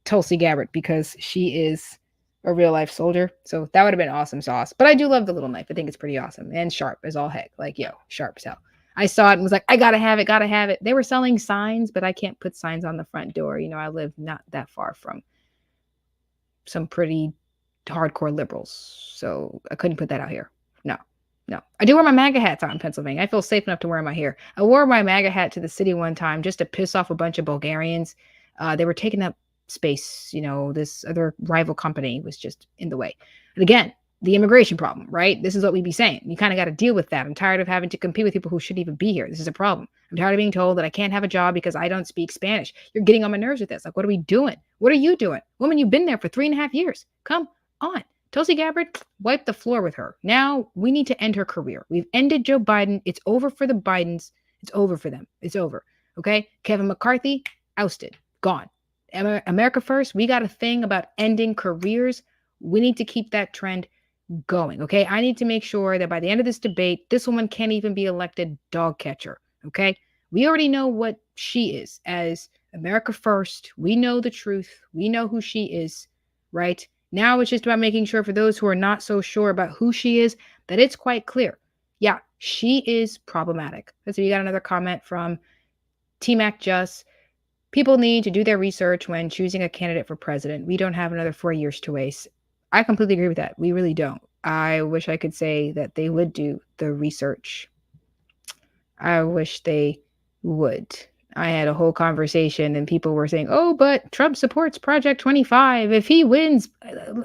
Tulsi Gabbard because she is a real life soldier. So that would have been awesome sauce. But I do love the little knife. I think it's pretty awesome and sharp as all heck. Like, yo, sharp as hell. I saw it and was like, I gotta have it, gotta have it. They were selling signs, but I can't put signs on the front door. I live not that far from some pretty hardcore liberals. So I couldn't put that out here. No, no. I do wear my MAGA hats out in Pennsylvania. I feel safe enough to wear my here. I wore my MAGA hat to the city one time just to piss off a bunch of Bulgarians. They were taking up space. This other rival company was just in the way. And again, the immigration problem, right? This is what we be saying. You kind of got to deal with that. I'm tired of having to compete with people who shouldn't even be here. This is a problem. I'm tired of being told that I can't have a job because I don't speak Spanish. You're getting on my nerves with this. Like, what are we doing? What are you doing? Woman, you've been there for 3.5 years. Come on. Tulsi Gabbard, wipe the floor with her. Now we need to end her career. We've ended Joe Biden. It's over for the Bidens. It's over for them. It's over. Okay? Kevin McCarthy, ousted. Gone. America first. We got a thing about ending careers. We need to keep that trend going. Okay. I need to make sure that by the end of this debate, this woman can't even be elected dog catcher. Okay. We already know what she is as America first. We know the truth. We know who she is, right? Now it's just about making sure for those who are not so sure about who she is, that it's quite clear. Yeah, she is problematic. Let's see, we got another comment from T-Mac Just. People need to do their research when choosing a candidate for president. We don't have another 4 years to waste. I completely agree with that. We really don't. I wish I could say that they would do the research. I wish they would. I had a whole conversation and people were saying, oh, but Trump supports Project 25. If he wins,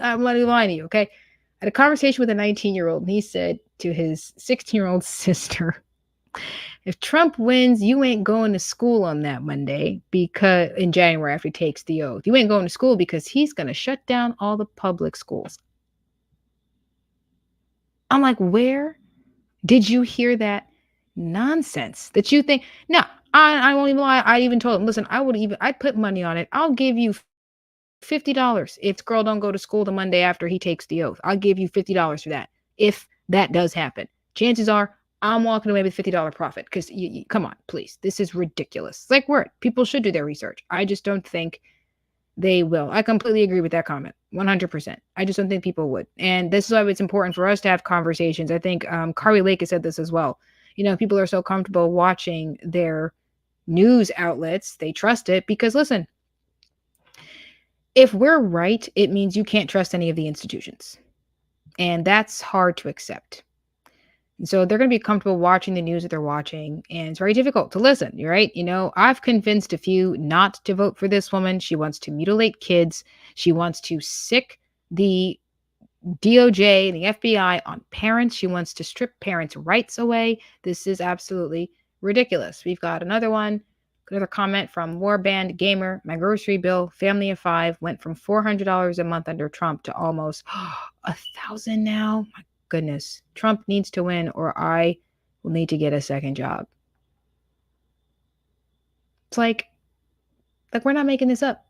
I'm letting you lie to you, okay? I had a conversation with a 19-year-old and he said to his 16-year-old sister, if Trump wins, you ain't going to school on that Monday because in January after he takes the oath. You ain't going to school because he's going to shut down all the public schools. I'm like, where did you hear that nonsense that you think? No, I won't even lie. I even told him, listen, I'd put money on it. I'll give you $50 if girl don't go to school the Monday after he takes the oath. I'll give you $50 for that. If that does happen, chances are I'm walking away with $50 profit because you come on, please. This is ridiculous. It's like word. People should do their research. I just don't think they will. I completely agree with that comment. 100%. I just don't think people would. And this is why it's important for us to have conversations. I think Kari Lake has said this as well. People are so comfortable watching their news outlets. They trust it because listen, if we're right, it means you can't trust any of the institutions. And that's hard to accept. And so they're going to be comfortable watching the news that they're watching. And it's very difficult to listen, right? I've convinced a few not to vote for this woman. She wants to mutilate kids. She wants to sick the DOJ and the FBI on parents. She wants to strip parents' rights away. This is absolutely ridiculous. We've got another comment from Warband Gamer. My grocery bill, family of 5, went from $400 a month under Trump to almost $1,000 now. My goodness. Trump needs to win or I will need to get a second job. It's like we're not making this up.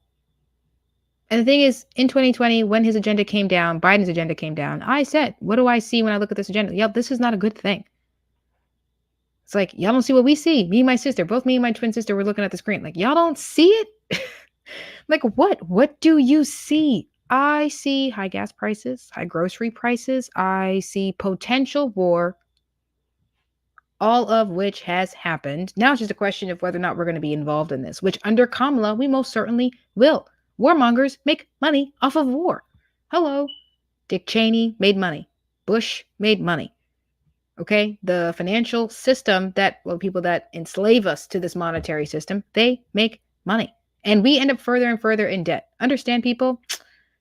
And the thing is, in 2020, when his agenda came down, Biden's agenda came down, I said, what do I see when I look at this agenda? Yep, this is not a good thing. It's like, y'all don't see what we see. Me and my sister, both me and my twin sister were looking at the screen. Like, y'all don't see it? Like, what? What do you see? I see high gas prices, high grocery prices. I see potential war all of which has happened. Now it's just a question of whether or not we're going to be involved in this, which under Kamala, we most certainly will. Warmongers make money off of war. Hello. Dick Cheney made money. Bush made money. Okay. The financial system that, well, people that enslave us to this monetary system, they make money. And we end up further and further in debt. Understand, people?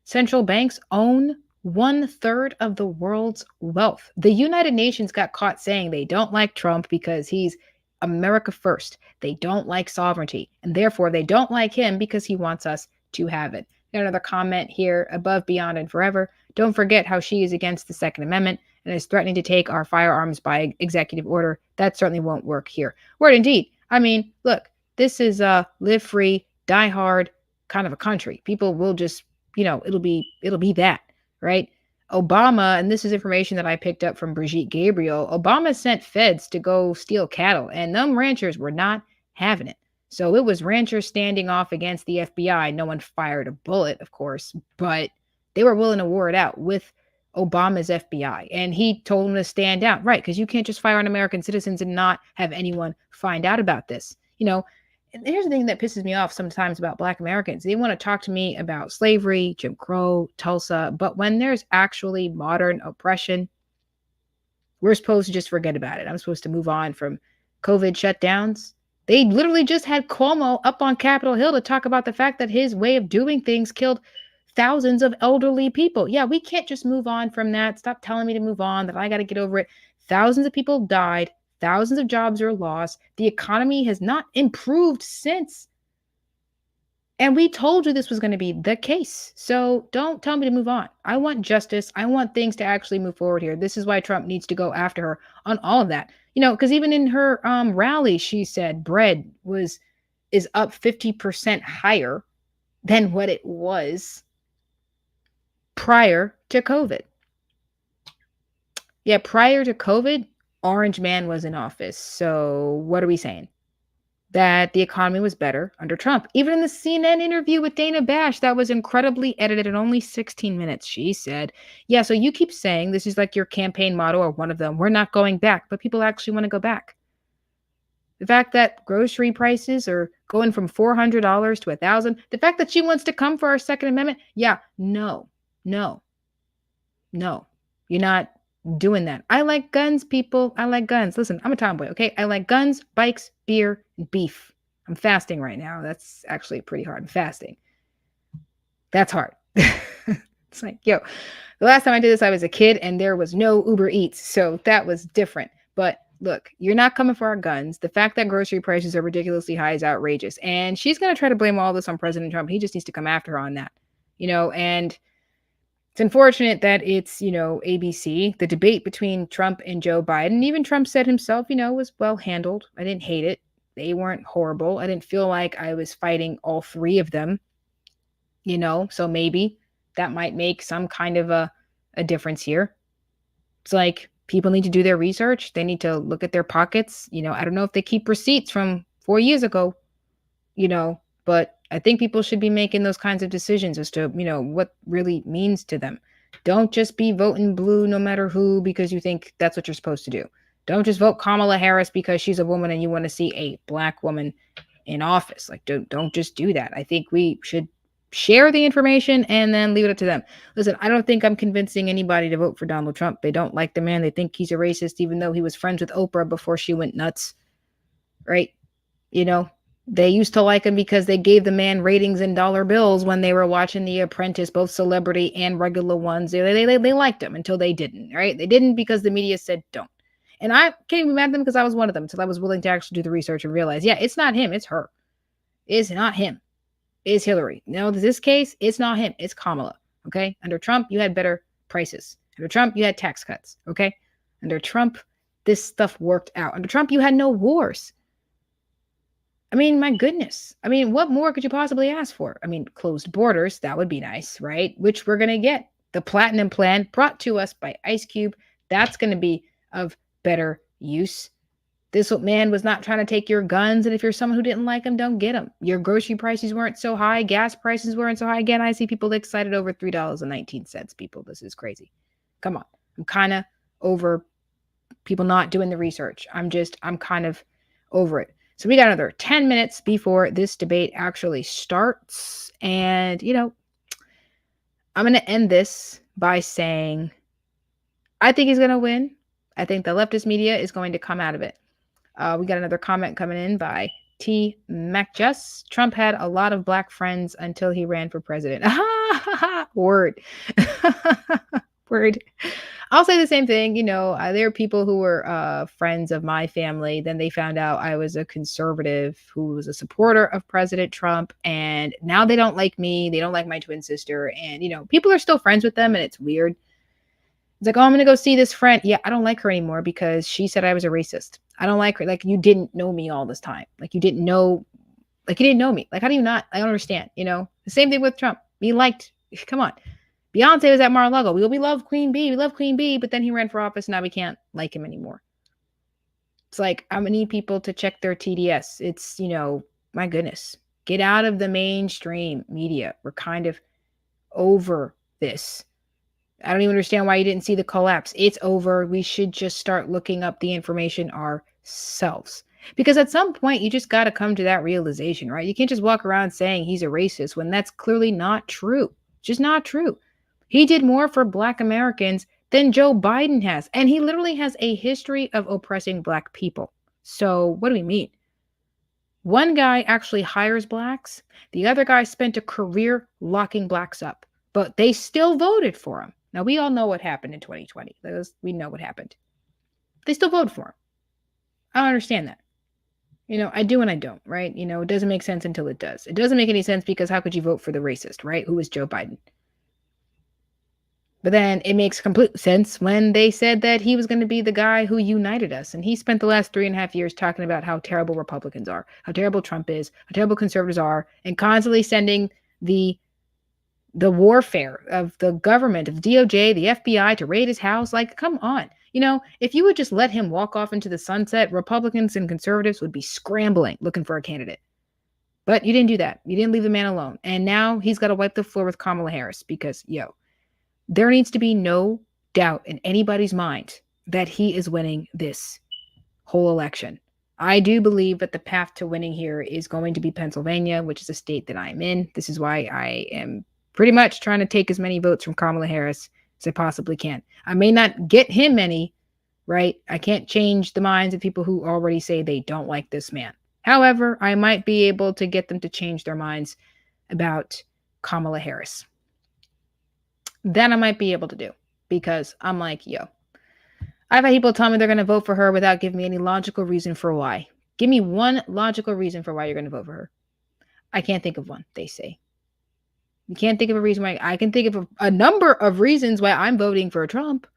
Central banks own 1/3 of the world's wealth. The United Nations got caught saying they don't like Trump because he's America first. They don't like sovereignty. And therefore, they don't like him because he wants us to have it. Got another comment here above, beyond, and forever. Don't forget how she is against the Second Amendment and is threatening to take our firearms by executive order. That certainly won't work here. Word indeed. I mean, look, this is a live free, die hard kind of a country. People will just, it'll be that, right? Obama, and this is information that I picked up from Brigitte Gabriel, Obama sent feds to go steal cattle, and them ranchers were not having it. So it was ranchers standing off against the FBI. No one fired a bullet, of course, but they were willing to war it out with Obama's FBI. And he told them to stand down, right? Because you can't just fire on American citizens and not have anyone find out about this. And here's the thing that pisses me off sometimes about Black Americans. They want to talk to me about slavery, Jim Crow, Tulsa, but when there's actually modern oppression, we're supposed to just forget about it. I'm supposed to move on from COVID shutdowns. They literally just had Cuomo up on Capitol Hill to talk about the fact that his way of doing things killed thousands of elderly people. Yeah, we can't just move on from that. Stop telling me to move on, that I got to get over it. Thousands of people died. Thousands of jobs are lost. The economy has not improved since. And we told you this was going to be the case. So don't tell me to move on. I want justice. I want things to actually move forward here. This is why Trump needs to go after her on all of that. Because even in her rally, she said bread is up 50% higher than what it was prior to COVID. Yeah, prior to COVID, Orange Man was in office. So what are we saying? That the economy was better under Trump. Even in the CNN interview with Dana Bash, that was incredibly edited in only 16 minutes. She said, yeah, so you keep saying this is like your campaign motto or one of them. We're not going back, but people actually want to go back. The fact that grocery prices are going from $400 to $1,000. The fact that she wants to come for our Second Amendment. Yeah, no. You're not doing that. I like guns, people. I like guns. Listen, I'm a tomboy, okay? I like guns, bikes, beer, and beef. I'm fasting right now. That's actually pretty hard. I'm fasting. That's hard. It's like, the last time I did this, I was a kid and there was no Uber Eats. So that was different. But look, you're not coming for our guns. The fact that grocery prices are ridiculously high is outrageous. And she's going to try to blame all this on President Trump. He just needs to come after her on that, and it's unfortunate that it's, ABC. The debate between Trump and Joe Biden, even Trump said himself, was well handled. I didn't hate it. They weren't horrible. I didn't feel like I was fighting all three of them, so maybe that might make some kind of a difference here. It's like people need to do their research. They need to look at their pockets. I don't know if they keep receipts from 4 years ago, but I think people should be making those kinds of decisions as to, what really means to them. Don't just be voting blue no matter who because you think that's what you're supposed to do. Don't just vote Kamala Harris because she's a woman and you want to see a Black woman in office. Like, don't just do that. I think we should share the information and then leave it up to them. Listen, I don't think I'm convincing anybody to vote for Donald Trump. They don't like the man. They think he's a racist, even though he was friends with Oprah before she went nuts, right? They used to like him because they gave the man ratings in dollar bills when they were watching The Apprentice, both celebrity and regular ones. They liked him until they didn't, right? They didn't because the media said don't. And I can't even mad at them because I was one of them until I was willing to actually do the research and realize, yeah, it's not him, it's her. It's not him. It's Hillary. In this case, it's not him, it's Kamala, okay? Under Trump, you had better prices. Under Trump, you had tax cuts, okay? Under Trump, this stuff worked out. Under Trump, you had no wars. I mean, my goodness. I mean, what more could you possibly ask for? I mean, closed borders, that would be nice, right? Which we're going to get. The Platinum Plan brought to us by Ice Cube. That's going to be of better use. This man was not trying to take your guns. And if you're someone who didn't like them, don't get them. Your grocery prices weren't so high. Gas prices weren't so high. Again, I see people excited over $3.19. People, this is crazy. Come on. I'm kind of over people not doing the research. I'm kind of over it. So we got another 10 minutes before this debate actually starts. And, I'm going to end this by saying I think he's going to win. I think the leftist media is going to come out of it. We got another comment coming in by T. MacJust. Trump had a lot of black friends until he ran for president. Word. Word. I'll say the same thing. There are people who were friends of my family. Then they found out I was a conservative who was a supporter of President Trump. And now they don't like me. They don't like my twin sister. And, people are still friends with them. And it's weird. It's like, oh, I'm going to go see this friend. Yeah, I don't like her anymore because she said I was a racist. I don't like her. Like, you didn't know me all this time. Like, you didn't know me. Like, how do you not? I don't understand. The same thing with Trump. Come on. Beyonce was at Mar-a-Lago. We love Queen Bee. We love Queen Bee. But then he ran for office. Now we can't like him anymore. It's like, I'm going to need people to check their TDS. It's, my goodness. Get out of the mainstream media. We're kind of over this. I don't even understand why you didn't see the collapse. It's over. We should just start looking up the information ourselves. Because at some point, you just got to come to that realization, right? You can't just walk around saying he's a racist when that's clearly not true. Just not true. He did more for Black Americans than Joe Biden has. And he literally has a history of oppressing Black people. So what do we mean? One guy actually hires Blacks. The other guy spent a career locking Blacks up. But they still voted for him. Now, we all know what happened in 2020. We know what happened. They still voted for him. I don't understand that. I do and I don't, right? It doesn't make sense until it does. It doesn't make any sense because how could you vote for the racist, right? Who is Joe Biden? But then it makes complete sense when they said that he was going to be the guy who united us. And he spent the last 3.5 years talking about how terrible Republicans are, how terrible Trump is, how terrible conservatives are, and constantly sending the warfare of the government, of the DOJ, the FBI to raid his house. Like, come on. If you would just let him walk off into the sunset, Republicans and conservatives would be scrambling looking for a candidate. But you didn't do that. You didn't leave the man alone. And now he's got to wipe the floor with Kamala Harris because, there needs to be no doubt in anybody's mind that he is winning this whole election. I do believe that the path to winning here is going to be Pennsylvania, which is a state that I'm in. This is why I am pretty much trying to take as many votes from Kamala Harris as I possibly can. I may not get him any, right? I can't change the minds of people who already say they don't like this man. However, I might be able to get them to change their minds about Kamala Harris. That I might be able to do because I'm like, I've had people tell me they're going to vote for her without giving me any logical reason for why. Give me one logical reason for why you're going to vote for her. I can't think of one, they say. You can't think of a reason why. I can think of a number of reasons why I'm voting for Trump.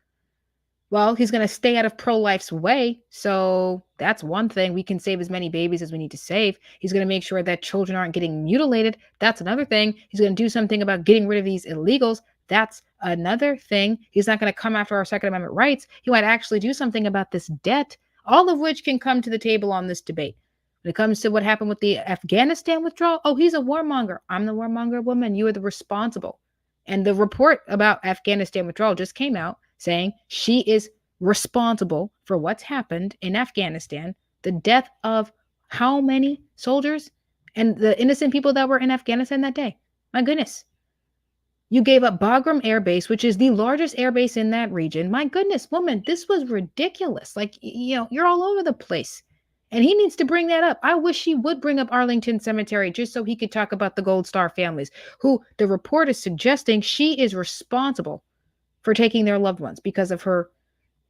Well, he's going to stay out of pro-life's way. So that's one thing. We can save as many babies as we need to save. He's going to make sure that children aren't getting mutilated. That's another thing. He's going to do something about getting rid of these illegals. That's another thing. He's not going to come after our Second Amendment rights. He might actually do something about this debt, all of which can come to the table on this debate. When it comes to what happened with the Afghanistan withdrawal, oh, he's a warmonger. I'm the warmonger woman. You are the responsible. And the report about Afghanistan withdrawal just came out saying she is responsible for what's happened in Afghanistan, the death of how many soldiers and the innocent people that were in Afghanistan that day. My goodness. You gave up Bagram Air Base, which is the largest air base in that region. My goodness, woman, this was ridiculous. Like, you're all over the place. And he needs to bring that up. I wish he would bring up Arlington Cemetery just so he could talk about the Gold Star families, who the report is suggesting she is responsible for taking their loved ones because of her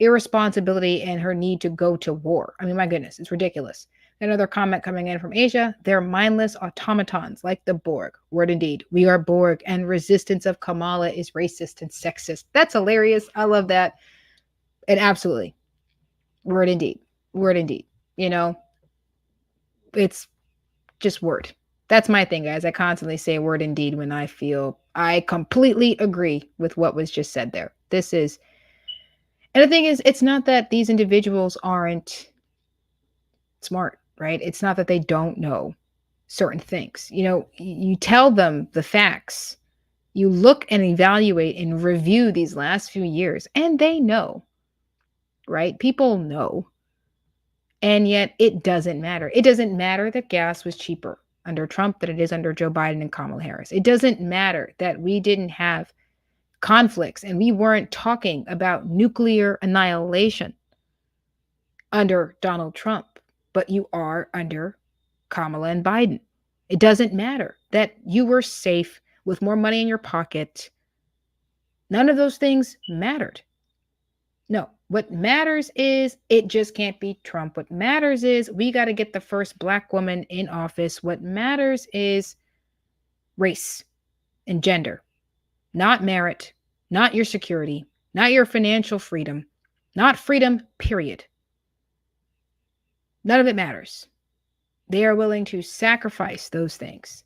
irresponsibility and her need to go to war. I mean, my goodness, it's ridiculous. Another comment coming in from Asia. They're mindless automatons like the Borg. Word indeed. We are Borg, and resistance of Kamala is racist and sexist. That's hilarious. I love that. And absolutely. Word indeed. Word indeed. It's just word. That's my thing, guys. I constantly say word indeed when I feel I completely agree with what was just said there. And the thing is, it's not that these individuals aren't smart, right? It's not that they don't know certain things. You tell them the facts. You look and evaluate and review these last few years, and they know. right? People know. And yet it doesn't matter. It doesn't matter that gas was cheaper under Trump than it is under Joe Biden and Kamala Harris. It doesn't matter that we didn't have conflicts and we weren't talking about nuclear annihilation under Donald Trump, but you are under Kamala and Biden. It doesn't matter that you were safe with more money in your pocket. None of those things mattered. No, what matters is it just can't be Trump. What matters is we got to get the first Black woman in office. What matters is race and gender, not merit, not your security, not your financial freedom, not freedom, period. None of it matters. They are willing to sacrifice those things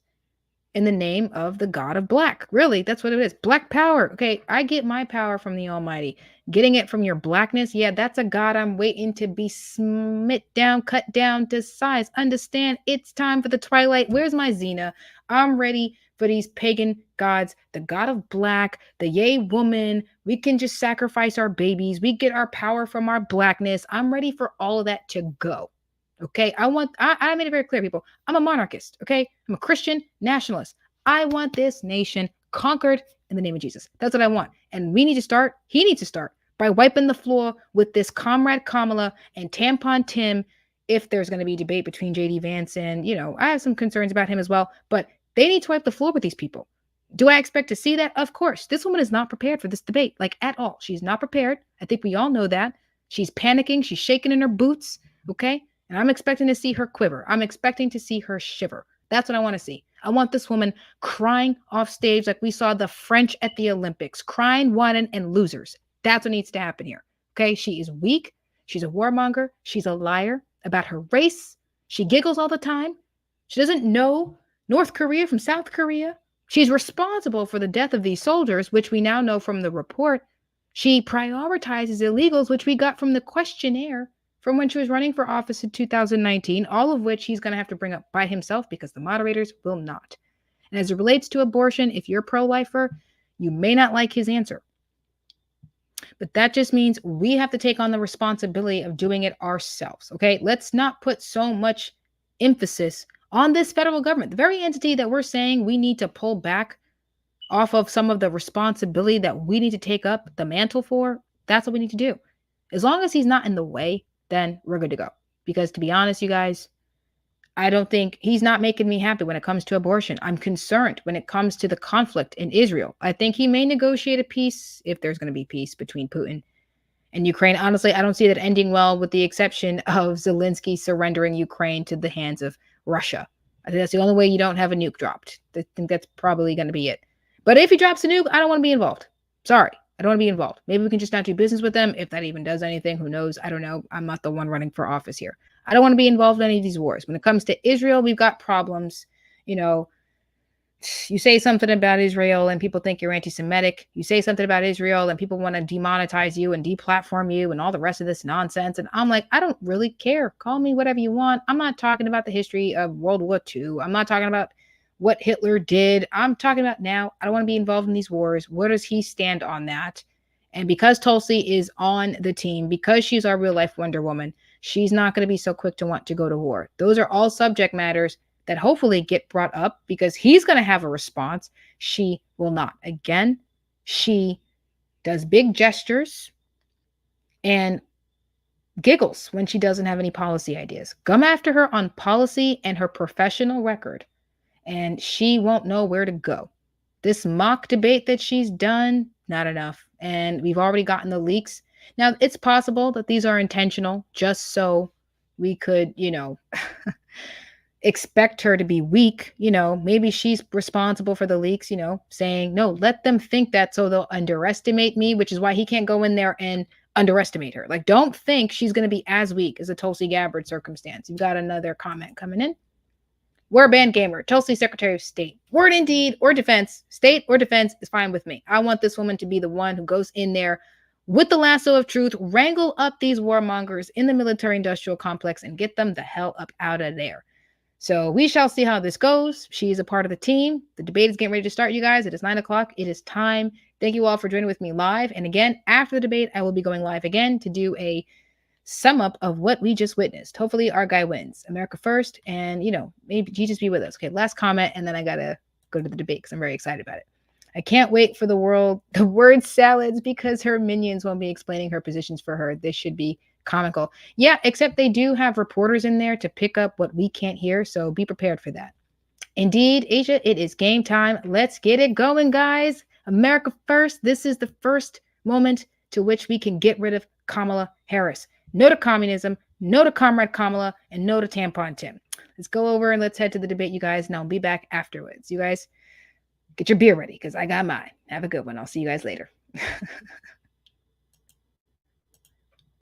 in the name of the God of Black. Really, that's what it is. Black power. Okay, I get my power from the Almighty. Getting it from your Blackness, yeah, that's a God I'm waiting to be smit down, cut down to size. Understand, it's time for the twilight. Where's my Xena? I'm ready for these pagan gods, the God of Black, the yay woman. We can just sacrifice our babies. We get our power from our Blackness. I'm ready for all of that to go. Okay, I made it very clear, people. I'm a monarchist, okay? I'm a Christian nationalist. I want this nation conquered in the name of Jesus. That's what I want. And he needs to start by wiping the floor with this Comrade Kamala and Tampon Tim. If there's going to be debate between JD Vance and, I have some concerns about him as well, but they need to wipe the floor with these people. Do I expect to see that? Of course. This woman is not prepared for this debate, like at all. She's not prepared. I think we all know that. She's panicking. She's shaking in her boots, okay? And I'm expecting to see her quiver. I'm expecting to see her shiver. That's what I want to see. I want this woman crying off stage like we saw the French at the Olympics, crying, whining, and losers. That's what needs to happen here. Okay? She is weak. She's a warmonger. She's a liar about her race. She giggles all the time. She doesn't know North Korea from South Korea. She's responsible for the death of these soldiers, which we now know from the report. She prioritizes illegals, which we got from the questionnaire from when she was running for office in 2019, all of which he's going to have to bring up by himself because the moderators will not. And as it relates to abortion, if you're pro-lifer, you may not like his answer. But that just means we have to take on the responsibility of doing it ourselves, okay? Let's not put so much emphasis on this federal government, the very entity that we're saying we need to pull back off of some of the responsibility that we need to take up the mantle for. That's what we need to do. As long as he's not in the way, then we're good to go. Because to be honest, you guys, I don't think he's not making me happy when it comes to abortion. I'm concerned when it comes to the conflict in Israel. I think he may negotiate a peace if there's going to be peace between Putin and Ukraine. Honestly, I don't see that ending well with the exception of Zelensky surrendering Ukraine to the hands of Russia. I think that's the only way you don't have a nuke dropped. I think that's probably going to be it. But if he drops a nuke, I don't want to be involved. Sorry. I don't want to be involved. Maybe we can just not do business with them. If that even does anything, who knows? I don't know. I'm not the one running for office here. I don't want to be involved in any of these wars. When it comes to Israel, we've got problems. You say something about Israel and people think you're anti-Semitic. You say something about Israel and people want to demonetize you and deplatform you and all the rest of this nonsense. And I'm like, I don't really care. Call me whatever you want. I'm not talking about the history of World War II. I'm not talking about what Hitler did. I'm talking about now. I don't want to be involved in these wars. Where does he stand on that? And because Tulsi is on the team, because she's our real life Wonder Woman, she's not going to be so quick to want to go to war. Those are all subject matters that hopefully get brought up because he's going to have a response. She will not. Again, she does big gestures and giggles when she doesn't have any policy ideas. Come after her on policy and her professional record, and she won't know where to go. This mock debate that she's done, not enough. And we've already gotten the leaks. Now, it's possible that these are intentional just so we could, expect her to be weak. Maybe she's responsible for the leaks, saying, no, let them think that so they'll underestimate me, which is why he can't go in there and underestimate her. Like, don't think she's going to be as weak as a Tulsi Gabbard circumstance. You've got another comment coming in. Warband Gamer, Tulsi Secretary of State. Word indeed, or defense. State or defense is fine with me. I want this woman to be the one who goes in there with the lasso of truth, wrangle up these warmongers in the military-industrial complex, and get them the hell up out of there. So we shall see how this goes. She is a part of the team. The debate is getting ready to start, you guys. It is 9 o'clock. It is time. Thank you all for joining with me live. And again, after the debate, I will be going live again to do a sum up of what we just witnessed. Hopefully our guy wins. America first. And, maybe Jesus be with us. Okay, last comment. And then I got to go to the debate because I'm very excited about it. I can't wait for the word salads, because her minions won't be explaining her positions for her. This should be comical. Yeah, except they do have reporters in there to pick up what we can't hear, so be prepared for that. Indeed, Asia, it is game time. Let's get it going, guys. America first. This is the first moment to which we can get rid of Kamala Harris. No to communism, no to Comrade Kamala, and no to Tampon Tim. Let's go over and let's head to the debate, you guys, and I'll be back afterwards. You guys, get your beer ready because I got mine. Have a good one. I'll see you guys later.